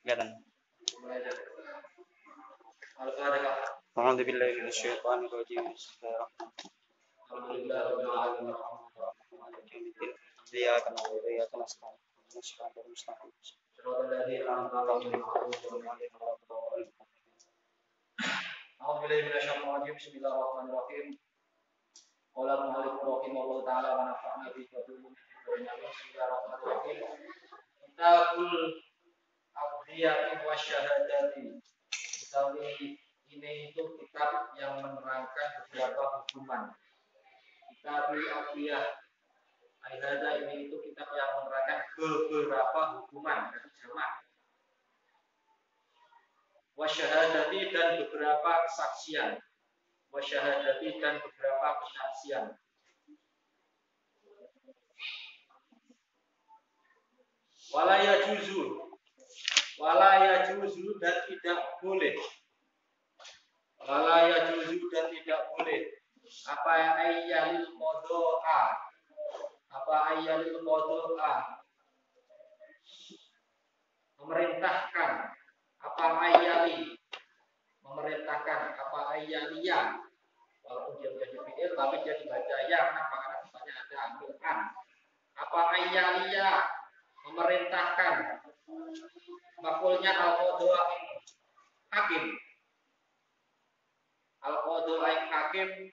Kelihatan. A'udzu billahi minasyaitonir rajim. Alhamdulillahirabbil alamin. Iyyaka na'budu wa iyyaka nasta'in. Shiratal mustaqim. Shiratal ladzina an'amta 'alaihim ghairil maghdubi 'alaihim waladdallin. A'udzu billahi minasyaitonir rajim. Bismillahirrahmanirrahim. Qala al-mu'allif rahimahullahu ta'ala wa nafa'ana bihi wa bi Bismillahirrahmanirrahim. Kitabul Aqdiyati wa Syahadati. Kitab ini itu kitab yang menerangkan beberapa hukuman. Kitabul Aqdiyah Aidada ini itu kitab yang menerangkan beberapa hukuman, itu jamak. Wa Syahadati dan beberapa kesaksian. Wa Syahadati dan beberapa kesaksian. Wala yajuzu dan tidak boleh. Wala yajuzu dan tidak boleh. Apa ayyalil qada'a? Apa ayyalil qada'a? Memerintahkan. Apa ayyali? Memerintahkan. Apa ayyaliya? Walaupun dia menjadi fi'il tapi dia dibaca ya karena depannya ada amil-an. Apa ayyaliya? Memerintahkan. Maf'ulnya al-qadha hakim. Al-qadha hakim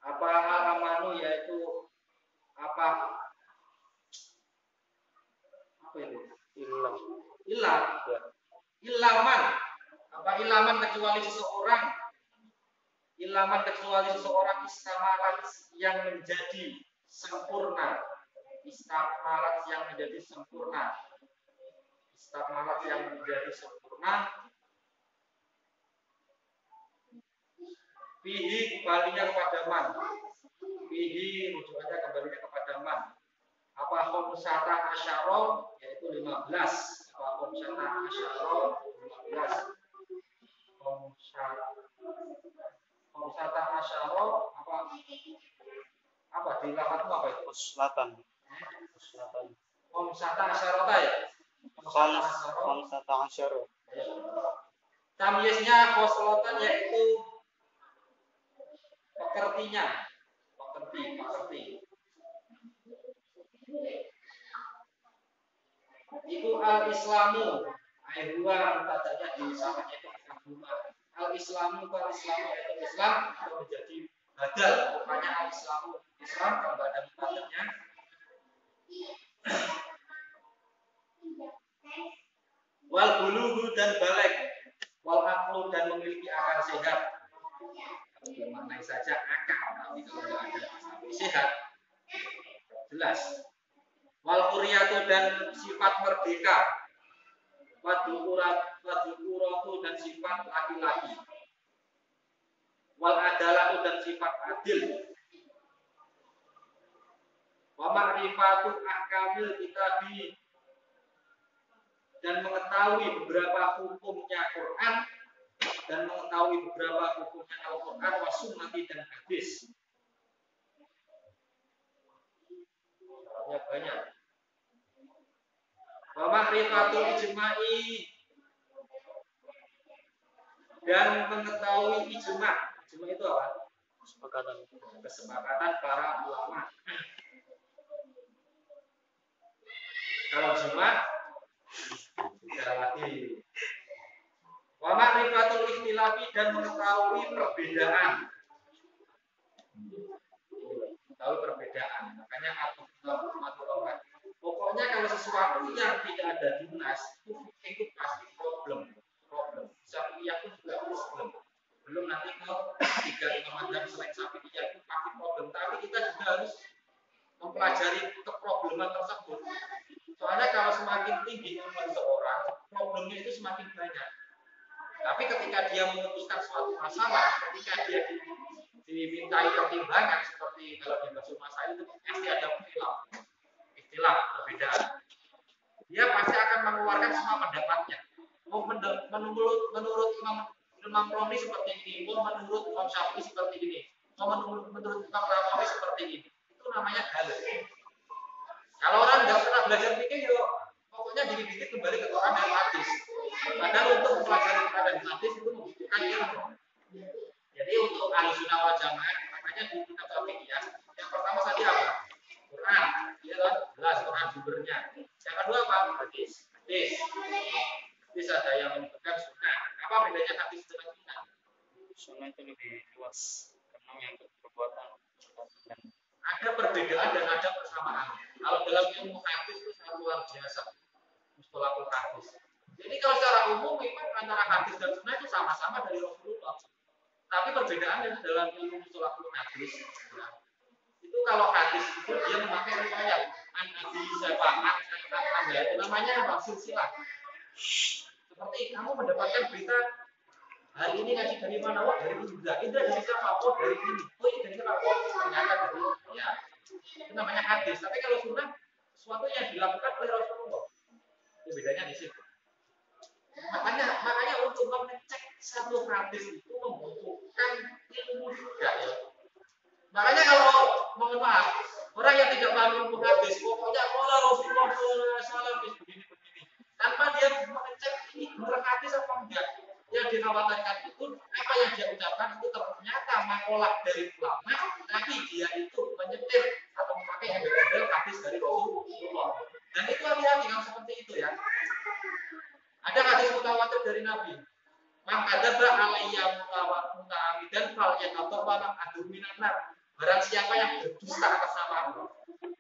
apa al-amanu yaitu apa itu? Ilaman. Apa ilaman kecuali seseorang? Ilaman kecuali seseorang istamalat yang menjadi sempurna. Istamalat yang menjadi sempurna. Istamalat yang menjadi sempurna. Fihi kembalinya kepada man. Fihi rujukannya kembalinya kepada man. Apa khamsata asyara yaitu 15. Apa khamsata asyara 15. Khamsata asyara apa di lamatmu apa itu? Selatan. Khamsata asyara ya? Khamsata asyara. Tamyiznya khoslatan yaitu pekertinya. Pekerti. Itu al-islamu. Aihwa tadanya di samanya itu agama. Al-islamu yaitu Islam itu menjadi badal. Rupanya al-islamu Islam kalau ada mutadanya. Wal bulughu dan balik. Wal aqlu dan memiliki akal sehat. Bermakna saja akal, tapi kalau tidak ada akal sehat jelas. Wal quriyatu dan sifat merdeka. Wadzukuratu dan sifat laki-laki. Wal adalatu dan sifat adil. Wa ma'rifatu ahkamil kitabi dan mengetahui beberapa hukumnya Quran dan mengetahui beberapa hukumnya Al-Quran wa sunnati dan hadis. Syaratnya banyak. Wa ma'rifatul ijma'i dan mengetahui ijma'. Ijma' itu apa? Kesepakatan para ulama. Kalau ijma' tidak lagi. Wa ma'rifatul ikhtilafi dan mengetahui perbedaan. Mengetahui perbedaan. Makanya aturan. Pokoknya kalau sesuatu yang tidak ada di nas itu pasti problem. Syafi'iyah pun juga problem. Belum nanti kalau 3 imam mazhab selain Syafi'iyah itu pasti problem. Tapi kita juga harus mempelajari keprobleman tersebut. Soalnya kalau semakin tinggi ilmu seorang, problemnya itu semakin banyak. Tapi ketika dia memutuskan suatu masalah, ketika dia dimintai pertimbangan seperti kalau di bahasa masalah itu pasti ada istilah perbedaan. Dia pasti akan mengeluarkan semua pendapatnya. Mau menurut Imam Romli seperti ini, mau menurut Imam Syafi'i seperti ini, mau menurut Imam Rawi seperti ini. Itu namanya dalil. Kalau orang nggak pernah belajar fikih, pokoknya di Padahal untuk mempelajari Quran dan hadis itu membutuhkan ilmu. Jadi untuk ahli sunnah wal jamaah, makanya di kitab fikih yang pertama tadi apa? Quran, ya kan? Jelas Quran sumbernya. Yang kedua apa? Hadis. Hadis ada yang menyebutkan sunnah. Apa bedanya hadis dengan sunnah? Sunnah itu lebih luas karena yang perbuatan. Ada perbedaan dan ada persamaan. Kalau dalam ilmu hadis itu sangat luar biasa. Mustalahul hadis. Jadi kalau secara umum memang antara hadis dan sunnah itu sama-sama dari Rasulullah. Tapi perbedaannya dalam ilmu mustalahul hadis. Ya, itu kalau hadis itu dia memakai riwayat an-nabi syafa'at itu namanya apa? Silsilah. Seperti kamu mendapatkan berita hari ini ngaji dari mana? Wah, dari Indra. Indra dari siapa? Oh, dari ini. Oh, ini dari siapa? Oh, ternyata dari ya. Itu namanya hadis. Tapi kalau sunnah sesuatu yang dilakukan oleh Rasulullah. Itu bedanya di situ. Makanya untuk mengecek satu hadis itu membutuhkan ilmu juga ya. Makanya kalau mohon maaf, orang yang tidak paham ilmu hadis, pokoknya kalau Rasulullah SAW begini tanpa dia mengecek ini benar hadis apa enggak. Yang dikhawatirkan itu apa yang dia ucapkan itu ternyata makalah dari ulama, tapi dia itu menyetir atau memakai embel-embel hadis dari Rasulullah. Dan itu hati-hati kalau seperti itu ya. Ada hadis mutawatir dari Nabi. Man kadzaba alayya muta'ammidan falyatabawa adu minan nar. Barang siapa yang berdusta atas nama.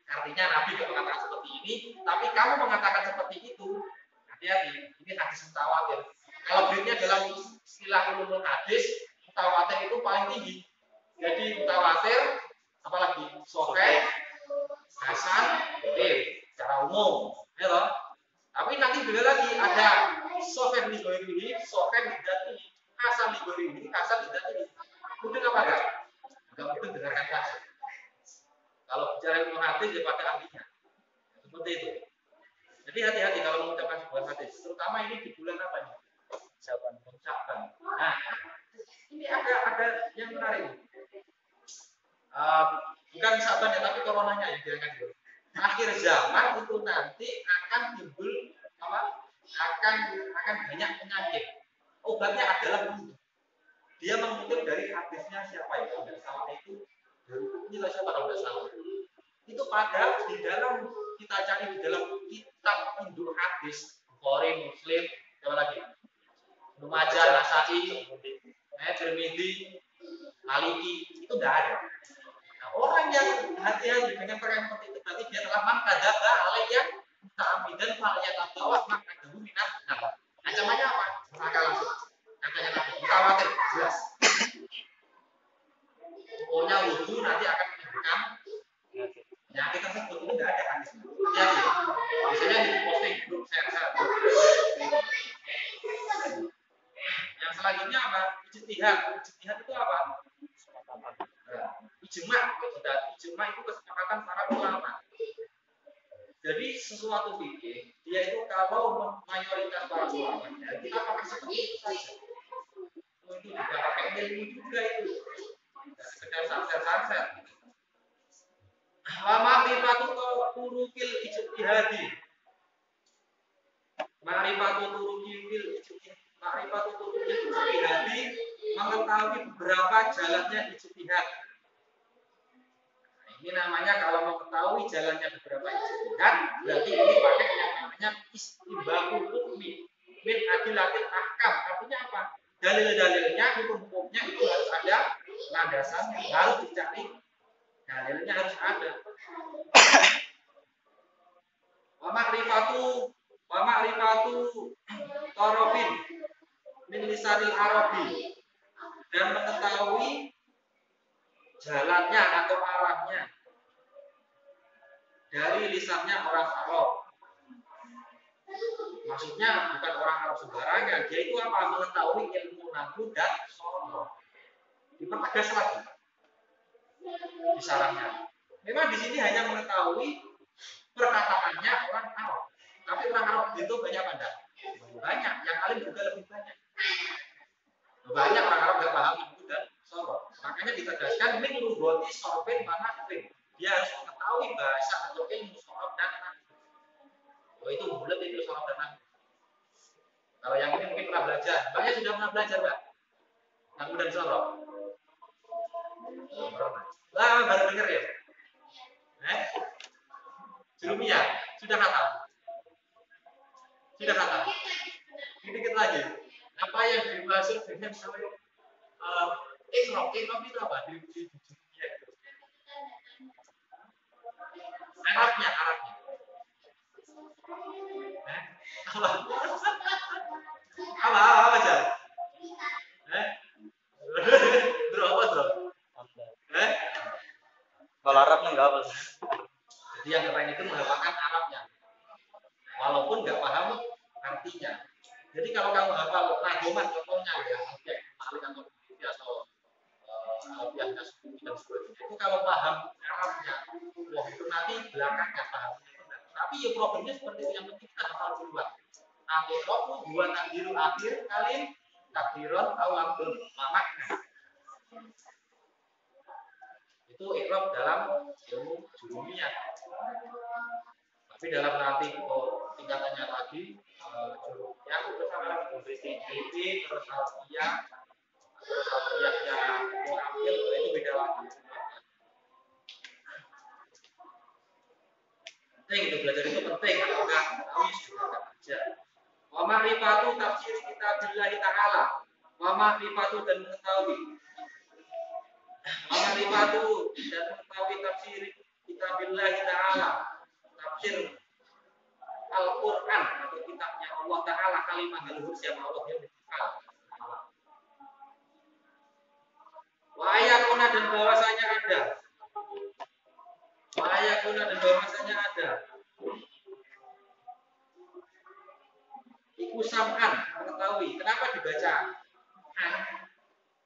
Artinya Nabi tidak mengatakan seperti ini, tapi kamu mengatakan seperti itu. Hati-hati, ini hadis mutawatir. Kalau grade-nya dalam istilah ulumul hadis, mutawatir itu paling tinggi. Jadi mutawatir, apalagi sahih, hasan, secara umum, ya loh. Tapi nanti beda lagi ada sahih li ghairihi, sahih li dzatihi, hasan li ghairihi, hasan li dzatihi. Mungkin apa enggak? Enggak mungkin dengarkan saja. Kalau bicara ilmu hadis ya pada ahlinya. Seperti itu. Jadi hati-hati kalau mengucapkan sebuah hadis, terutama ini di bulan apa nih? Sya'ban. Nah, ini ada yang menarik. Bukan Sya'ban ya, tapi coronanya yang diangkat dulu. Akhir zaman itu nanti akan timbul apa? Akan banyak penyakit. Obatnya adalah wudhu. Dia mengutip dari hadisnya siapa ya? Kalau tidak salah itu ini siapa kalau tidak salah. Itu pada di dalam kita cari di dalam kitab induk hadis Bukhari, Muslim, apa lagi? Majah, Nasa'i, Tirmidzi, Maliki itu tidak ada. Nah, orang yang hati-hati dengan perkara seperti itu berarti dia telah mengkadzaba alayya muta'ammidan falyatabawa maq'adahu minan nar. Ancamannya apa? Neraka langsung. Katanya Nabi mutawatir jelas. Pokoknya wudhu nanti akan menimbulkan penyakit tersebut. Ini tidak ada hadis. Ya, biasanya di posting grup share. Yang selanjutnya apa? Ijtihad. Ijtihad itu apa? Ijma. Ijma itu kesepakatan para ulama. Jadi sesuatu fikih dia itu kalau mayoritas para ulama ya, kita pakai seperti itu saja. Itu juga pakai ilmu juga itu. Sekedar sanset. Wa ma'rifatu turukil ijtihadi. Ma'rifatu turukil ijtihadi mengetahui beberapa jalannya ijtihad. Ini namanya kalau mengetahui jalannya beberapa ijtihad, berarti ini pakai yang namanya istibahul hukmi min adilatil ahkam. Artinya apa? Dalil-dalilnya, hukum-hukumnya itu harus ada landasannya, harus dicari. Dalilnya harus ada. Wa ma'rifatu tarafin min lisanil arabi, dan mengetahui jalannya atau arahnya dari lisannya orang Arab. Maksudnya bukan orang Arab sembarangan, dia itu apa? Mengetahui ilmu nahwu dan sharh. Dipertegas lagi di sarahnya. Memang di sini hanya mengetahui perkataannya orang Arab, tapi orang Arab itu banyak apa enggak? Banyak, yang alim juga lebih banyak. Banyak orang Arab nggak paham nahwu dan sharh. Makanya ditegaskan min lugati sarfin manahwin. Dia harus mengetahui bahasa atau ilmu sharh dan nahwu. Oh, itu bulat itu sharh dan nahwu. Kalau yang ini mungkin Semuanya sudah pernah belajar, Pak? Kamu dan Soro? Wah, baru dengar ya? Jurumiyah sudah hafal? Sudah hafal? Dikit lagi. Apa yang dimaksud dengan ikrok itu apa? Di Jurumiyah itu. Arabnya. Apa aja? Bro? Kalau Arabnya enggak apa. Jadi yang keren itu menghafalkan Arabnya, walaupun nggak paham artinya. Jadi kalau kamu hafal nagoman contohnya ya, objek malik atau bukti atau alfiahnya suku dan sebagainya, itu kalau paham Arabnya, wah itu nanti belakangnya pahamnya benar. Tapi ya problemnya seperti itu, yang penting kita hafal duluan. Akhiratu dua takdiru akhir kali takdiron awal makna. Itu ikrab dalam ilmu jurumiyah. Tapi dalam nanti tingkatannya lagi jurumiyah itu sama lagi tinggi terus alfiah yang mengambil itu beda lagi. Penting itu, belajar itu penting, kalau enggak tahu sudah aja. Wa ma'rifatu tafsir kitabillah ta'ala. Wa ma'rifatu dan mengetahui. Wa ma'rifatu dan mengetahui tafsir kitabillah ta'ala. Tafsir Al-Qur'an atau kitabnya Allah Ta'ala, kalimat leluhur siapa Allah yang berfirman. Wa ayakuna dan bahwasanya ada. Wa ayakuna dan bahwasanya ada. Iku sam'an, mengetahui. Kenapa dibaca an?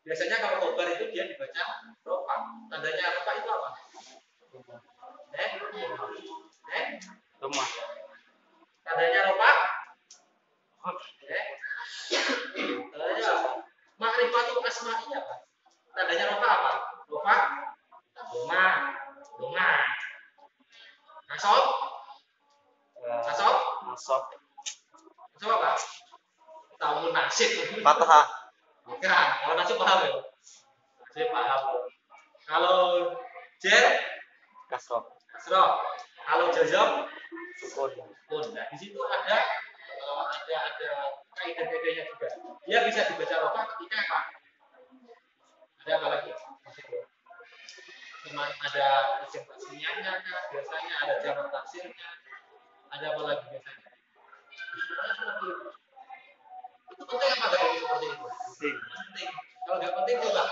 Biasanya kalau khobar itu dia dibaca rofa. Tandanya rofa itu apa? Rumah. Tandanya rofa? Tandanya apa? Ma'rifatul asma'i apa? Tandanya rofa apa? Rofa? Doma. Nasab? Nasab? Nasab. Nasab apa? Tahu nasib. Fathah. Bukan, kalau nasib paham ya? Nasib paham. Kalau jer? Kasroh. Kalau jazam? Sukun. Nah, di situ ada kaidah-kaidahnya juga. Dia bisa dibaca rofa ketika apa? Ada apa lagi? Cuma ada isim tasniahnya kan, biasanya ada jamak taksirnya. Ada apa lagi biasanya? Itu penting apa enggak ini seperti itu? Penting. Kalau nggak penting coba.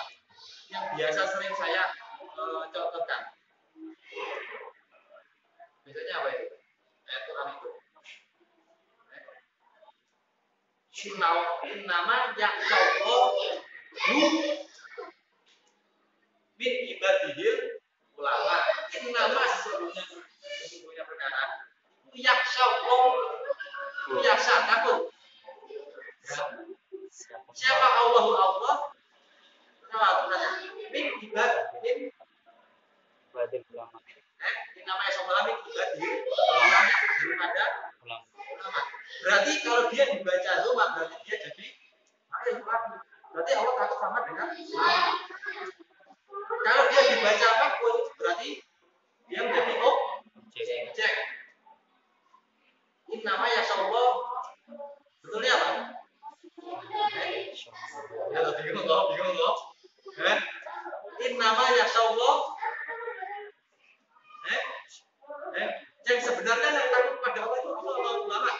Yang biasa sering saya contohkan. Biasanya apa itu? Ayat Quran itu. Nama yaqallahu min ibadihil ulama. Nama sesungguhnya perkara. Yaksha takut. Siapa Allah? Min ibadihil ulama. Ini namanya sobat min ibadihil ulama daripada ulama. Berarti kalau dia dibaca zoma berarti dia jadi ulama. Berarti Allah takut sama dengan ulama. Kalau dia dibaca makhluk berarti dia menjadi objek. Ini namanya sobat. Betulnya apa? Ya bingung loh. Ini namanya sobat. Yang sebenarnya yang takut pada Allah itu ulama.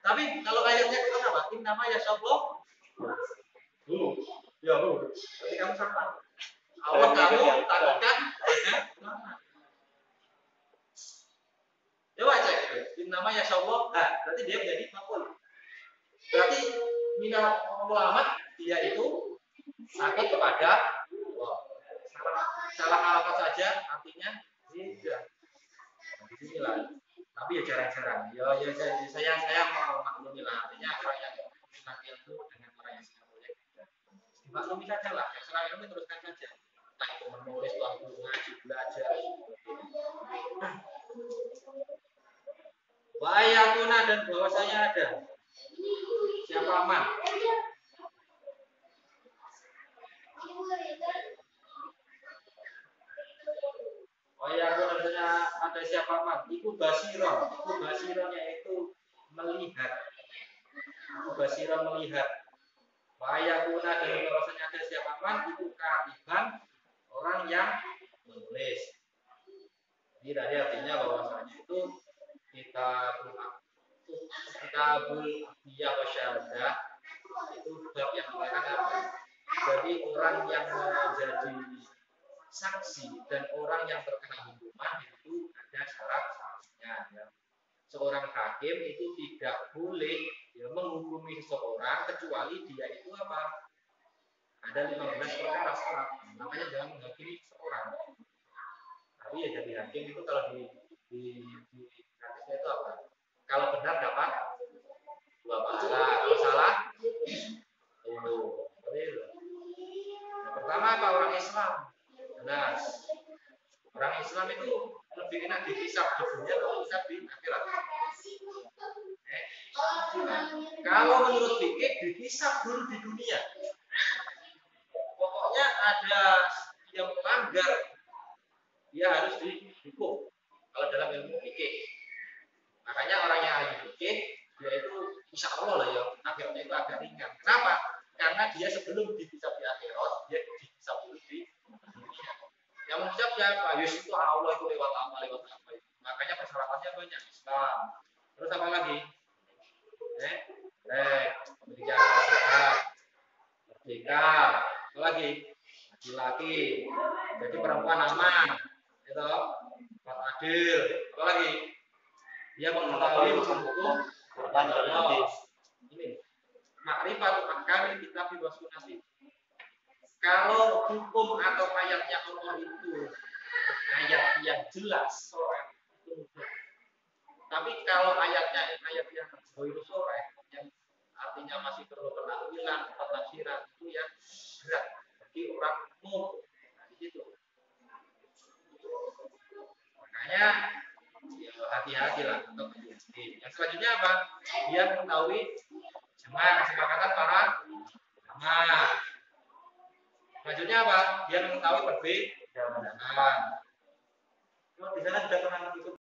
Tapi kalau ayatnya kita apa? In nama ya Allah. Berarti kamu sama. Allah kamu takutkan. Coba cek itu. In nama ya Allah. Nah, berarti dia menjadi makhluk. Berarti minal ulama dia itu takut kepada Allah. Salah harakat saja artinya tidak. Disinilah. Tapi ya jarang-jarang. Saya mau maklumi lah. Artinya orang yang senang ilmu dengan orang yang senang proyek tidak. Dimaklumi saja lah. Yang senang ilmu teruskan saja. Entah itu menulis, ngaji, belajar. Wa ayatuna dan bahwasanya ada. Siapa man? Wayakun artinya ada siapa man. Iku basiron. Iku basironnya itu melihat. Iku basiron melihat. Wayakuna dan bahwasanya ada siapa man. Iku katiban orang yang menulis. Jadi tadi artinya bahwasanya itu kitabul dia wasyahadah itu bab yang menerangkan apa? Jadi orang yang menjadi saksi dan orang yang terkena hukuman itu ada syarat-syaratnya. Ya. Seorang hakim itu tidak boleh ya, menghukumi seseorang kecuali dia itu apa? Ada 15 perkara syarat. Makanya jangan menghakimi seseorang. Tapi ya jadi hakim itu kalau di hadisnya itu apa? Kalau benar dapat 2 pahala, kalau salah Nah, pertama apa orang Islam? Jelas. Orang Islam itu lebih enak dihisab di dunia atau dihisab di akhirat. Kalau menurut fikih dihisab dulu di dunia. Pokoknya ada yang melanggar, dia harus dihukum. Kalau dalam ilmu fikih, makanya orang yang ahli fikih dia itu insya Allah lah ya akhirnya itu agak ringan. Kenapa? Karena dia sebelum dihisab di akhirat, dia dihisab dulu di dunia. Yang menghisab siapa? Yus itu Allah itu lewat apa? Makanya persyaratannya banyak. Islam. Terus apa lagi? Memiliki akal sehat, merdeka, apa lagi? Laki-laki, jadi perempuan aman, itu, adil, apa lagi? Dia mengetahui hukum Allah. Ini makrifat ahkam kitab wa sunnah. Kalau hukum atau ayatnya Allah itu ayat yang jelas sore itu mudah. Tapi kalau ayat yang ghairu sore yang artinya masih perlu penakwilan, penafsiran itu ya berat bagi orang umum. Nah, di situ. Makanya ya, hati-hati lah untuk hati-hati. Yang selanjutnya apa? Dia mengetahui kesepakatan para ulama. Selanjutnya apa? Dia mengetahui perbedaan. Di sana sudah pernah ikut